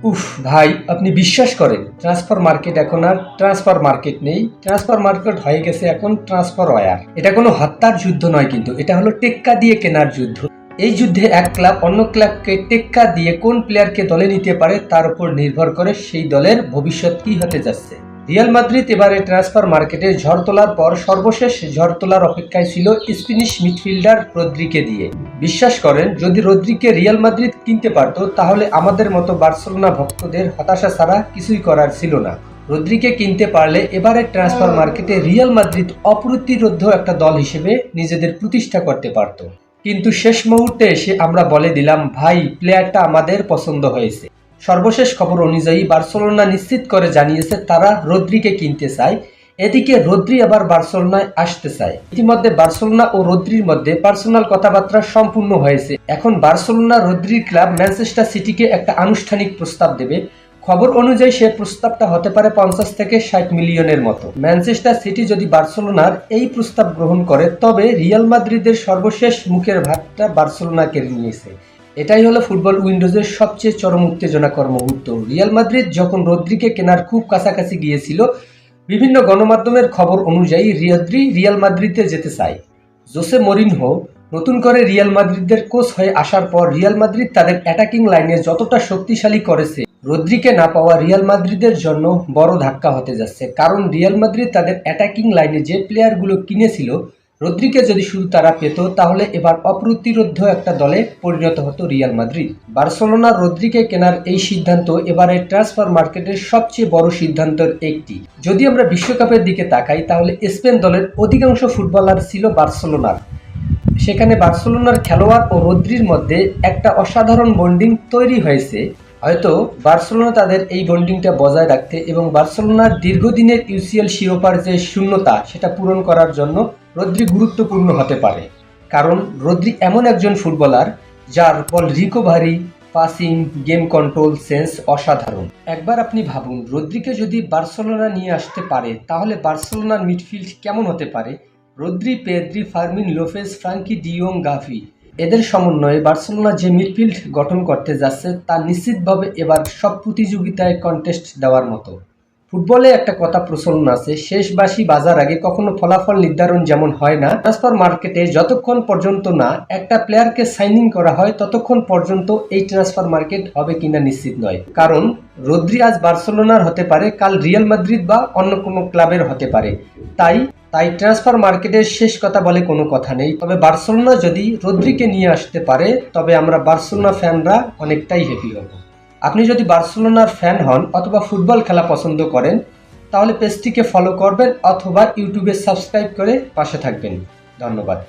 উফ ভাই, আপনি বিশ্বাস করেন ট্রান্সফার মার্কেট এখন আর ট্রান্সফার মার্কেট নেই। ট্রান্সফার মার্কেট হয়ে গেছে এখন ট্রান্সফার ওয়্যার। এটা কোনো হত্যার যুদ্ধ নয়, কিন্তু এটা হলো টেক্কা দিয়ে কেনার যুদ্ধ। এই যুদ্ধে এক ক্লাব অন্য ক্লাবকে টেক্কা দিয়ে কোন প্লেয়ারকে দলে নিতে পারে তার উপর নির্ভর করে সেই দলের ভবিষ্যৎ কি হতে যাচ্ছে। রিয়াল মাদ্রিদ এবারে ট্রান্সফার মার্কেটে ঝড় তোলার পর সর্বশেষ ঝড় তোলার অপেক্ষায় ছিল স্প্যানিশ মিডফিল্ডার রদ্রিকে দিয়ে। বিশ্বাস করেন, যদি রদ্রিকে রিয়াল মাদ্রিদ কিনতে পারত তাহলে আমাদের মতো বার্সেলোনা ভক্তদের হতাশা ছাড়া কিছুই করার ছিল না। রদ্রিকে কিনতে পারলে এবারে ট্রান্সফার মার্কেটে রিয়াল মাদ্রিদ অপ্রতিরোধ্য একটা দল হিসেবে নিজেদের প্রতিষ্ঠা করতে পারত। কিন্তু শেষ মুহূর্তে এসে আমরা বলে দিলাম, ভাই প্লেয়ারটা আমাদের পছন্দ হয়েছে। সর্বশেষ খবর অনুযায়ী বার্সেলোনা নিশ্চিত করে জানিয়েছে তারা রদ্রিকে কিনতে চায়। এদিকে রদ্রি আবার বার্সেলোনায় আসতে চায়। ইতিমধ্যে বার্সেলোনা ও রদ্রির মধ্যে পার্সোনাল কথাবার্তা সম্পূর্ণ হয়েছে। এখন বার্সেলোনা রদ্রির ক্লাব ম্যানচেস্টার সিটিকে একটা আনুষ্ঠানিক প্রস্তাব দেবে। খবর অনুযায়ী সে প্রস্তাবটা হতে পারে 50 থেকে 60 মিলিয়নের মতো। ম্যানচেস্টার সিটি যদি বার্সেলোনার এই প্রস্তাব গ্রহণ করে তবে রিয়াল মাদ্রিদের সর্বশেষ মুখের ভাতটা বার্সেলোনা কেড়ে নিয়েছে। এটাই হলো ফুটবল উইন্ডোজের সবচেয়ে চরম উত্তেজনাকর মুহূর্ত। রিয়াল মাদ্রিদ যখন রদ্রিকে কেনার খুব কাছাকাছি গিয়েছিল, বিভিন্ন গণমাধ্যমের খবর অনুযায়ী রদ্রি রিয়াল মাদ্রিদে যেতে চায়। জোসে মরিনহো নতুন করে রিয়াল মাদ্রিদের কোচ হয়ে আসার পর রিয়াল মাদ্রিদ তাদের অ্যাটাকিং লাইনে যতটা শক্তিশালী করেছে, রদ্রিকে না পাওয়া রিয়াল মাদ্রিদের জন্য বড় ধাক্কা হতে যাচ্ছে। কারণ রিয়াল মাদ্রিদ তাদের অ্যাটাকিং লাইনে যে প্লেয়ারগুলো কিনেছিল, রদ্রিকে যদি শুধু তারা পেত তাহলে এবার অপ্রতিরোধ্য একটা দলে পরিণত হতো রিয়াল মাদ্রিদ। বার্সেলোনা রদ্রিকে কেনার এই সিদ্ধান্ত এবারে ট্রান্সফার মার্কেটের সবচেয়ে বড় সিদ্ধান্তের একটি। যদি আমরা বিশ্বকাপের দিকে তাকাই তাহলে স্পেন দলের অধিকাংশ ফুটবলার ছিল বার্সেলোনার। সেখানে বার্সেলোনার খেলোয়াড় ও রদ্রির মধ্যে একটা অসাধারণ বন্ডিং তৈরি হয়েছে। হয়তো বার্সেলোনা তাদের এই বন্ডিংটা বজায় রাখতে এবং বার্সেলোনার দীর্ঘদিনের ইউসিএল শিরোপার যে শূন্যতা সেটা পূরণ করার জন্য রদ্রি গুরুত্বপূর্ণ হতে পারে। কারণ রদ্রি এমন একজন ফুটবলার যার ball recovery, passing, game control sense অসাধারণ। একবার আপনি ভাবুন, রদ্রিকে যদি বার্সেলোনা নিয়ে আসতে পারে তাহলে বার্সেলোনার মিডফিল্ড কেমন হতে পারে। Rodri, Pedri, Fermin, Lopez, Frenkie de Jong, গাভি, এদের সমন্বয়ে বার্সেলোনা যে মিডফিল্ড গঠন করতে যাচ্ছে তা নিশ্চিতভাবে এবার সব প্রতিযোগিতায় কন্টেস্ট দেওয়ার মতো। ফুটবলে একটা কথা প্রচলন আছে, শেষ বাঁশি বাজার আগে কখনো ফলাফল নির্ধারণ যেমন হয় না, ট্রান্সফার মার্কেটে যতক্ষণ পর্যন্ত না একটা প্লেয়ারকে সাইনিং করা হয় ততক্ষণ পর্যন্ত এই ট্রান্সফার মার্কেট হবে কিনা নিশ্চিত নয়। কারণ রদ্রি আজ বার্সেলোনার হতে পারে, কাল রিয়াল মাদ্রিদ বা অন্য কোনো ক্লাবের হতে পারে। তাই ট্রান্সফার মার্কেটের শেষ কথা বলে কোনো কথা নেই। তবে বার্সেলোনা যদি রদ্রিকে নিয়ে আসতে পারে তবে আমরা বার্সেলোনা ফ্যানরা অনেকটাই হ্যাপি হব। আপনি যদি বার্সেলোনার ফ্যান হন অথবা ফুটবল খেলা পছন্দ করেন তাহলে পেজটিকে ফলো করবেন অথবা ইউটিউবে সাবস্ক্রাইব করে পাশে থাকবেন। ধন্যবাদ।